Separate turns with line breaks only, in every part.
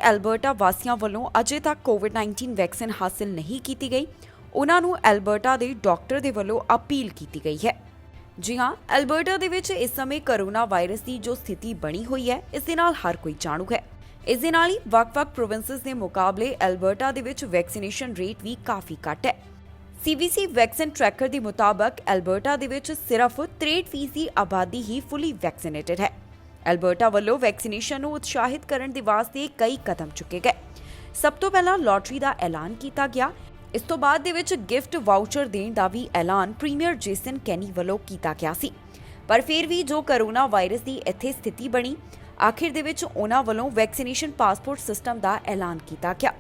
Alberta ਵਾਸੀਆਂ ਵੱਲੋਂ ਅਜੇ ਤੱਕ ਕੋਵਿਡ-19 ਵੈਕਸੀਨ ਹਾਸਲ ਨਹੀਂ ਕੀਤੀ ਗਈ, ਉਹਨਾਂ ਨੂੰ ਐਲਬਰਟਾ ਦੇ ਡਾਕਟਰ ਦੇ ਵੱਲੋਂ ਅਪੀਲ ਕੀਤੀ ਗਈ ਹੈ। ਜੀ ਹਾਂ, ਐਲਬਰਟਾ ਦੇ ਵਿੱਚ ਇਸ ਸਮੇਂ ਕੋਰੋਨਾ ਵਾਇਰਸ ਦੀ ਜੋ ਸਥਿਤੀ ਬਣੀ ਹੋਈ ਹੈ, ਇਸ ਦੇ ਨਾਲ ਹਰ ਕੋਈ ਜਾਣੂ ਹੈ। ਇਸ ਦੇ ਨਾਲ ਹੀ ਵੱਖ-ਵੱਖ ਪ੍ਰੋਵਿੰਸਸ ਦੇ ਮੁਕਾਬਲੇ ਐਲਬਰਟਾ ਦੇ ਵਿੱਚ ਵੈਕਸੀਨੇਸ਼ਨ ਰੇਟ ਵੀ ਕਾਫੀ ਘੱਟ ਹੈ। CBC ਵੈਕਸੀਨ ਟਰੈਕਰ ਦੇ ਮੁਤਾਬਕ ਐਲਬਰਟਾ ਦੇ ਵਿੱਚ ਸਿਰਫ 63% ਆਬਾਦੀ ਹੀ ਫੁੱਲੀ ਵੈਕਸੀਨੇਟਡ ਹੈ। ਐਲਬਰਟਾ ਵੱਲੋਂ ਵੈਕਸੀਨੇਸ਼ਨ ਨੂੰ ਉਤਸ਼ਾਹਿਤ ਕਰਨ ਦੇ ਵਾਸਤੇ ਕਈ ਕਦਮ ਚੁੱਕੇ ਗਏ। ਸਭ ਤੋਂ ਪਹਿਲਾਂ ਲਾਟਰੀ ਦਾ ਐਲਾਨ ਕੀਤਾ ਗਿਆ। ਇਸ ਤੋਂ ਬਾਅਦ ਦੇ ਵਿੱਚ ਗਿਫਟ ਵਾਊਚਰ ਦੇਣ ਦਾ ਵੀ ਐਲਾਨ ਪ੍ਰੀਮੀਅਰ ਜੇਸਨ ਕੈਨੀ ਵੱਲੋਂ ਕੀਤਾ ਗਿਆ ਸੀ। ਪਰ ਫਿਰ ਵੀ ਜੋ ਕੋਰੋਨਾ ਵਾਇਰਸ ਦੀ ਇੱਥੇ ਸਥਿਤੀ ਬਣੀ, ਆਖਿਰ ਦੇ ਵਿੱਚ ਉਹਨਾਂ ਵੱਲੋਂ ਵੈਕਸੀਨੇਸ਼ਨ ਪਾਸਪੋਰਟ ਸਿਸਟਮ ਦਾ ਐਲਾਨ ਕੀਤਾ ਗਿਆ।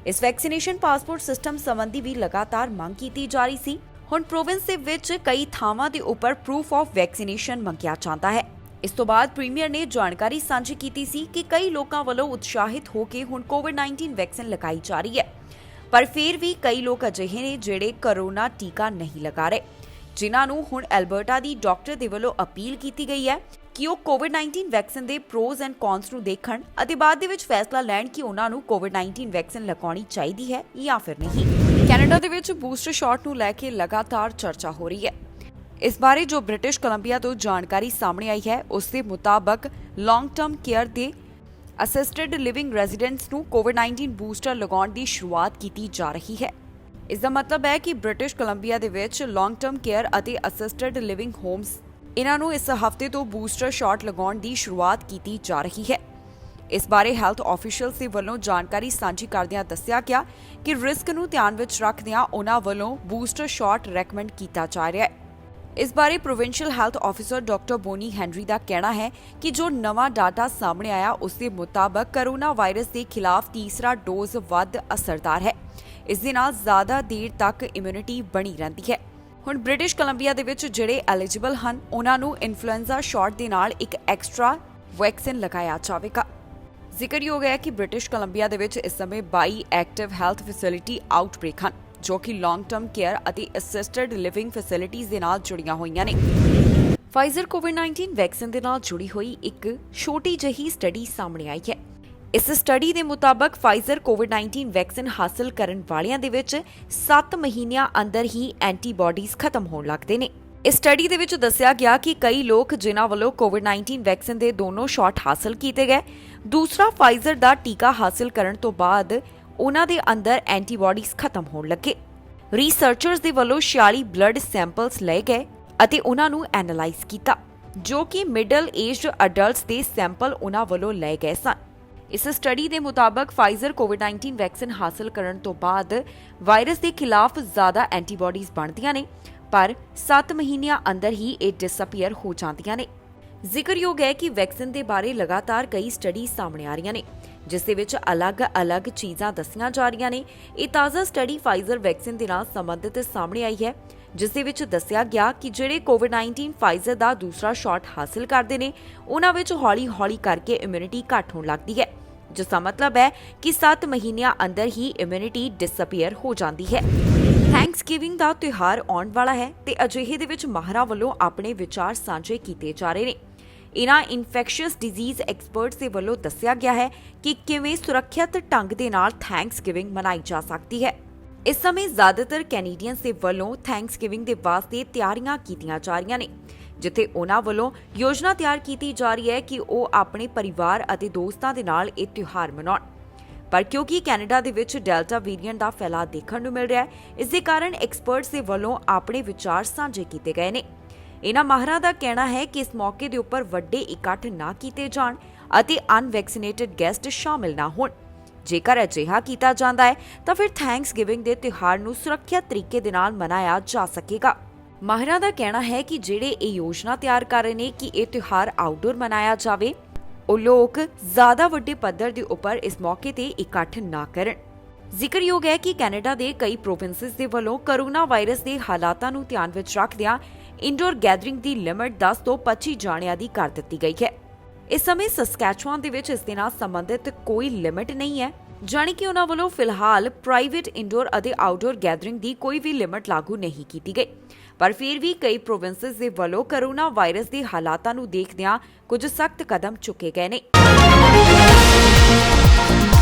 ਇਸ ਵੈਕਸੀਨੇਸ਼ਨ ਪਾਸਪੋਰਟ ਸਿਸਟਮ ਸੰਬੰਧੀ ਵੀ ਲਗਾਤਾਰ ਮੰਗ ਕੀਤੀ ਜਾ ਰਹੀ ਸੀ। ਹੁਣ ਪ੍ਰੋਵਿੰਸ ਦੇ ਵਿੱਚ ਕਈ ਥਾਵਾਂ ਦੇ ਉੱਪਰ ਪ੍ਰੂਫ ਆਫ ਵੈਕਸੀਨੇਸ਼ਨ ਮੰਗਿਆ ਜਾਂਦਾ ਹੈ। ਇਸ ਤੋਂ ਬਾਅਦ ਪ੍ਰੀਮੀਅਰ ਨੇ ਜਾਣਕਾਰੀ ਸਾਂਝੀ ਕੀਤੀ ਸੀ ਕਿ ਕਈ ਲੋਕਾਂ ਵੱਲੋਂ ਉਤਸ਼ਾਹਿਤ ਹੋ ਕੇ ਹੁਣ ਕੋਵਿਡ-19 ਵੈਕਸੀਨ ਲਗਾਈ ਜਾ ਰਹੀ ਹੈ। ਪਰ ਫਿਰ ਵੀ ਕਈ ਲੋਕ ਅਜਿਹੇ ਨੇ ਜਿਹੜੇ ਕੋਰੋਨਾ ਟੀਕਾ ਨਹੀਂ ਲਗਾ ਰਹੇ, ਜਿਨ੍ਹਾਂ ਨੂੰ ਹੁਣ ਐਲਬਰਟਾ ਦੀ ਡਾਕਟਰ ਦੇ ਵੱਲੋਂ ਅਪੀਲ ਕੀਤੀ ਗਈ ਹੈ ਕਿ ਉਹ ਕੋਵਿਡ-19 ਵੈਕਸੀਨ ਦੇ ਪ੍ਰੋਜ਼ ਐਂਡ ਕੌਨਸ ਨੂੰ ਦੇਖਣ ਅਤੇ ਬਾਅਦ ਦੇ ਵਿੱਚ ਫੈਸਲਾ ਲੈਣ ਕਿ ਉਹਨਾਂ ਨੂੰ ਕੋਵਿਡ-19 ਵੈਕਸੀਨ ਲਗਾਉਣੀ ਚਾਹੀਦੀ ਹੈ ਜਾਂ ਫਿਰ ਨਹੀਂ। ਕੈਨੇਡਾ ਦੇ ਵਿੱਚ ਬੂਸਟਰ ਸ਼ਾਟ ਨੂੰ ਲੈ ਕੇ ਲਗਾਤਾਰ ਚਰਚਾ ਹੋ ਰਹੀ ਹੈ। ਇਸ ਬਾਰੇ ਜੋ ਬ੍ਰਿਟਿਸ਼ ਕੋਲੰਬੀਆ ਤੋਂ ਜਾਣਕਾਰੀ ਸਾਹਮਣੇ ਆਈ ਹੈ, ਉਸ ਦੇ ਮੁਤਾਬਕ ਲੌਂਗ ਟਰਮ ਕੇਅਰ ਦੇ ਅਸਿਸਟਡ ਲਿਵਿੰਗ ਰੈਜ਼ੀਡੈਂਟਸ ਨੂੰ ਕੋਵਿਡ-19 ਬੂਸਟਰ ਲਗਾਉਣ ਦੀ ਸ਼ੁਰੂਆਤ ਕੀਤੀ ਜਾ ਰਹੀ ਹੈ। ਇਸ ਦਾ ਮਤਲਬ ਹੈ ਕਿ ਬ੍ਰਿਟਿਸ਼ ਕੋਲੰਬੀਆ ਦੇ ਵਿੱਚ ਲੌਂਗ ਟਰਮ ਕੇਅਰ ਅਤੇ ਅਸਿਸਟਡ ਲਿਵਿੰਗ ਹੋਮਸ ਇਹਨਾਂ ਨੂੰ ਇਸ ਹਫ਼ਤੇ ਤੋਂ ਬੂਸਟਰ ਸ਼ਾਟ ਲਗਾਉਣ ਦੀ ਸ਼ੁਰੂਆਤ ਕੀਤੀ ਜਾ ਰਹੀ ਹੈ। ਇਸ ਬਾਰੇ ਹੈਲਥ ਆਫੀਸ਼ੀਅਲਸ ਦੇ ਵੱਲੋਂ ਜਾਣਕਾਰੀ ਸਾਂਝੀ ਕਰਦਿਆਂ ਦੱਸਿਆ ਗਿਆ ਕਿ ਰਿਸਕ ਨੂੰ ਧਿਆਨ ਵਿੱਚ ਰੱਖਦਿਆਂ ਉਹਨਾਂ ਵੱਲੋਂ ਬੂਸਟਰ ਸ਼ਾਟ ਰეკਮੈਂਡ ਕੀਤਾ ਜਾ ਰਿਹਾ ਹੈ। ਇਸ ਬਾਰੇ provincial health officer doctor Bonnie Henry ਦਾ ਕਹਿਣਾ ਹੈ ਕਿ ਜੋ ਨਵਾਂ ਡਾਟਾ ਸਾਹਮਣੇ ਆਇਆ, ਉਸ ਦੇ ਮੁਤਾਬਕ ਕੋਰੋਨਾ ਵਾਇਰਸ ਦੇ ਖਿਲਾਫ ਤੀਸਰਾ ਡੋਜ਼ ਵੱਧ ਅਸਰਦਾਰ ਹੈ। ਇਸ ਦੇ ਨਾਲ ਜ਼ਿਆਦਾ ਦੇਰ ਤੱਕ ਇਮਿਊਨਿਟੀ ਬਣੀ ਰਹਿੰਦੀ ਹੈ। ਹੁਣ ਬ੍ਰਿਟਿਸ਼ ਕੋਲੰਬੀਆ ਦੇ ਵਿੱਚ ਜਿਹੜੇ ਐਲੀਜੀਬਲ ਹਨ, ਉਹਨਾਂ ਨੂੰ ਇਨਫਲੂਐਂਜ਼ਾ ਸ਼ਾਟ ਦੇ ਨਾਲ ਇੱਕ ਐਕਸਟਰਾ ਵੈਕਸੀਨ ਲਗਾਇਆ ਜਾਵੇਗਾ। ਜ਼ਿਕਰਯੋਗ ਹੈ ਕਿ ਬ੍ਰਿਟਿਸ਼ ਕੋਲੰਬੀਆ ਦੇ ਵਿੱਚ ਇਸ ਸਮੇਂ 22 ਐਕਟਿਵ ਹੈਲਥ ਫੈਸਿਲਿਟੀ ਆਊਟਬ੍ਰੇਕ ਹਨ, ਜੋ ਕਿ ਲੌਂਗ ਟਰਮ ਕੇਅਰ ਅਤੇ ਅਸਿਸਟਡ ਲਿਵਿੰਗ ਫੈਸਿਲਿਟੀਜ਼ ਦੇ ਨਾਲ ਜੁੜੀਆਂ ਹੋਈਆਂ ਨੇ। ਫਾਈਜ਼ਰ ਕੋਵਿਡ-19 ਵੈਕਸੀਨ ਦੇ ਨਾਲ ਜੁੜੀ ਹੋਈ ਇੱਕ ਛੋਟੀ ਜਿਹੀ ਸਟੱਡੀ ਸਾਹਮਣੇ ਆਈ ਹੈ। ਇਸ ਸਟੱਡੀ ਦੇ ਮੁਤਾਬਕ ਫਾਈਜ਼ਰ ਕੋਵਿਡ-19 ਵੈਕਸੀਨ ਹਾਸਲ ਕਰਨ ਵਾਲਿਆਂ ਦੇ ਵਿੱਚ 7 ਮਹੀਨਿਆਂ ਅੰਦਰ ਹੀ ਐਂਟੀਬਾਡੀਜ਼ ਖਤਮ ਹੋਣ ਲੱਗਦੇ ਨੇ। ਇਸ ਸਟੱਡੀ ਦੇ ਵਿੱਚ ਦੱਸਿਆ ਗਿਆ ਕਿ ਕਈ ਲੋਕ ਜਿਨ੍ਹਾਂ ਵੱਲੋਂ ਕੋਵਿਡ-19 ਵੈਕਸੀਨ ਦੇ ਦੋਨੋਂ ਸ਼ਾਟ ਹਾਸਲ ਕੀਤੇ ਗਏ, ਦੂਸਰਾ ਫਾਈਜ਼ਰ ਦਾ ਟੀਕਾ ਹਾਸਲ ਕਰਨ ਤੋਂ ਬਾਅਦ ਉਹਨਾਂ ਦੇ ਅੰਦਰ ਐਂਟੀਬਾਡੀਜ਼ ਖਤਮ ਹੋਣ ਲੱਗੇ। ਰਿਸਰਚਰਸ ਦੇ ਵੱਲੋਂ 46 ਬਲੱਡ ਸੈਂਪਲਸ ਲਏ ਗਏ ਅਤੇ ਉਹਨਾਂ ਨੂੰ ਐਨਾਲਾਈਜ਼ ਕੀਤਾ, ਜੋ ਕਿ ਮਿਡਲ ਏਜਡ ਅਡਲਟਸ ਦੇ ਸੈਂਪਲ ਉਹਨਾਂ ਵੱਲੋਂ ਲਏ ਗਏ ਸਨ। ਇਸ ਸਟੱਡੀ ਦੇ ਮੁਤਾਬਕ ਫਾਈਜ਼ਰ ਕੋਵਿਡ-19 ਵੈਕਸੀਨ ਹਾਸਲ ਕਰਨ ਤੋਂ ਬਾਅਦ ਵਾਇਰਸ ਦੇ ਖਿਲਾਫ ਜ਼ਿਆਦਾ ਐਂਟੀਬਾਡੀਜ਼ ਬਣਦੀਆਂ ਨੇ, ਪਰ 7 ਮਹੀਨਿਆਂ ਅੰਦਰ ਹੀ ਇਹ ਡਿਸਅਪੀਅਰ ਹੋ ਜਾਂਦੀਆਂ ਨੇ। ਜ਼ਿਕਰਯੋਗ ਹੈ ਕਿ ਵੈਕਸੀਨ ਦੇ ਬਾਰੇ ਲਗਾਤਾਰ ਕਈ ਸਟੱਡੀ ਸਾਹਮਣੇ ਆ ਰਹੀਆਂ ਨੇ, ਜਿਸ ਦੇ ਵਿੱਚ ਅਲੱਗ-ਅਲੱਗ ਚੀਜ਼ਾਂ ਦੱਸੀਆਂ ਜਾ ਰਹੀਆਂ ਨੇ। ਇਹ ਤਾਜ਼ਾ ਸਟੱਡੀ ਫਾਈਜ਼ਰ ਵੈਕਸੀਨ ਦੇ ਨਾਲ ਸੰਬੰਧਿਤ ਸਾਹਮਣੇ ਆਈ ਹੈ, ਜਿਸ ਦੇ ਵਿੱਚ ਦੱਸਿਆ ਗਿਆ ਕਿ ਜਿਹੜੇ ਕੋਵਿਡ-19 ਫਾਈਜ਼ਰ ਦਾ ਦੂਸਰਾ ਸ਼ਾਟ ਹਾਸਲ ਕਰਦੇ ਨੇ, ਉਹਨਾਂ ਵਿੱਚ ਹੌਲੀ-ਹੌਲੀ ਕਰਕੇ ਇਮਿਊਨਿਟੀ ਘੱਟ ਹੋਣ ਲੱਗਦੀ ਹੈ, ਜਿਸ ਦਾ ਮਤਲਬ ਹੈ ਕਿ 7 ਮਹੀਨਿਆਂ ਅੰਦਰ ਹੀ ਇਮਿਊਨਿਟੀ ਡਿਸਅਪੀਅਰ ਹੋ ਜਾਂਦੀ ਹੈ। ਥੈਂਕਸਗਿਵਿੰਗ ਦਾ ਤਿਉਹਾਰ ਆਉਣ ਵਾਲਾ ਹੈ ਤੇ ਅਜਿਹੇ ਦੇ ਵਿੱਚ ਮਾਹਰਾਂ ਵੱਲੋਂ ਆਪਣੇ ਵਿਚਾਰ ਸਾਂਝੇ ਕੀਤੇ ਜਾ ਰਹੇ ਨੇ। ਇਨ੍ਹਾਂ ਇਨਫੈਕਸ਼ੀਅਸ ਡਿਜ਼ੀਜ਼ ਐਕਸਪਰਟਸ ਦੇ ਵੱਲੋਂ ਦੱਸਿਆ ਗਿਆ ਹੈ ਕਿ ਕਿਵੇਂ ਸੁਰੱਖਿਅਤ ਢੰਗ ਦੇ ਨਾਲ ਥੈਂਕਸਗਿਵਿੰਗ ਮਨਾਈ ਜਾ ਸਕਦੀ ਹੈ। ਇਸ ਸਮੇਂ ਜ਼ਿਆਦਾਤਰ ਕੈਨੇਡੀਅਨਸ ਦੇ ਵੱਲੋਂ ਥੈਂਕਸਗਿਵਿੰਗ ਦੇ ਵਾਸਤੇ ਤਿਆਰੀਆਂ ਕੀਤੀਆਂ ਜਾ ਰਹੀਆਂ ਨੇ, ਜਿੱਥੇ ਉਹਨਾਂ ਵੱਲੋਂ ਯੋਜਨਾ ਤਿਆਰ ਕੀਤੀ ਜਾ ਰਹੀ ਹੈ ਕਿ ਉਹ ਆਪਣੇ ਪਰਿਵਾਰ ਅਤੇ ਦੋਸਤਾਂ ਦੇ ਨਾਲ ਇਹ ਤਿਉਹਾਰ ਮਨਾਉਣ। ਪਰ ਕਿਉਂਕਿ ਕੈਨੇਡਾ ਦੇ ਵਿੱਚ ਡੈਲਟਾ ਵੇਰੀਐਂਟ ਦਾ ਫੈਲਾਅ ਦੇਖਣ ਨੂੰ ਮਿਲ ਰਿਹਾ ਹੈ, ਇਸ ਦੇ ਕਾਰਨ ਐਕਸਪਰਟਸ ਦੇ ਵੱਲੋਂ ਆਪਣੇ ਵਿਚਾਰ ਸਾਂਝੇ ਕੀਤੇ ਗਏ ਨੇ। ਇਨ੍ਹਾਂ ਮਾਹਰਾਂ ਦਾ ਕਹਿਣਾ ਹੈ ਕਿ ਇਸ ਮੌਕੇ ਦੇ ਉੱਪਰ ਵੱਡੇ ਇਕੱਠ ਨਾ ਕੀਤੇ ਜਾਣ ਅਤੇ ਅਨਵੈਕਸੀਨੇਟਡ ਗੈਸਟ ਸ਼ਾਮਿਲ ਨਾ ਹੋਣ। ਜੇਕਰ ਅਜਿਹਾ ਕੀਤਾ ਜਾਂਦਾ ਹੈ ਤਾਂ ਫਿਰ ਥੈਂਕਸਗਿਵਿੰਗ ਦੇ ਤਿਉਹਾਰ ਨੂੰ ਸੁਰੱਖਿਅਤ ਤਰੀਕੇ ਦੇ ਨਾਲ ਮਨਾਇਆ ਜਾ ਸਕੇਗਾ। ਮਾਹਰਾਂ ਦਾ ਕਹਿਣਾ ਹੈ ਕਿ ਜਿਹੜੇ ਇਹ ਯੋਜਨਾ ਤਿਆਰ ਕਰ ਰਹੇ ਨੇ ਕਿ ਇਹ ਤਿਉਹਾਰ ਆਊਟਡੋਰ ਮਨਾਇਆ ਜਾਵੇ, ਉਹ ਲੋਕ ਜ਼ਿਆਦਾ ਵੱਡੇ ਪੱਧਰ ਦੇ ਉੱਪਰ ਇਸ ਮੌਕੇ ਤੇ ਇਕੱਠ ਨਾ ਕਰਨ। ਜ਼ਿਕਰਯੋਗ ਹੈ ਕਿ ਕੈਨੇਡਾ ਦੇ ਕਈ ਪ੍ਰੋਵਿੰਸਸ ਦੇ ਵੱਲੋਂ ਕੋਰੋਨਾ ਵਾਇਰਸ ਦੇ ਹਾਲਾਤਾਂ ਨੂੰ ਧਿਆਨ ਵਿੱਚ ਰੱਖਦਿਆਂ ਇੰਡੋਰ ਗੈਦਰਿੰਗ ਦੀ ਲਿਮਿਟ 10 ਤੋਂ 25 ਜਾਣਿਆਂ ਦੀ ਕਰ ਦਿੱਤੀ ਗਈ ਹੈ। ਇਸ ਸਮੇਂ ਸਸਕੈਚੁਆਨ ਦੇ ਵਿੱਚ ਇਸ ਦੇ ਨਾਲ ਸੰਬੰਧਿਤ ਕੋਈ ਲਿਮਿਟ ਨਹੀਂ ਹੈ, ਜਾਣੀ ਕਿ ਉਹਨਾਂ ਵੱਲੋਂ ਫਿਲਹਾਲ ਪ੍ਰਾਈਵੇਟ ਇੰਡੋਰ ਅਤੇ ਆਊਟਡੋਰ ਗੈਦਰਿੰਗ ਦੀ ਕੋਈ ਵੀ ਲਿਮਿਟ ਲਾਗੂ ਨਹੀਂ ਕੀਤੀ ਗਈ। ਪਰ ਫਿਰ ਵੀ ਕਈ ਪ੍ਰੋਵਿੰਸਸ ਦੇ ਵੱਲੋਂ ਕੋਰੋਨਾ ਵਾਇਰਸ ਦੇ ਹਾਲਾਤਾਂ ਨੂੰ ਦੇਖਦਿਆਂ ਕੁਝ ਸਖਤ ਕਦਮ ਚੁੱਕੇ ਗਏ ਨੇ।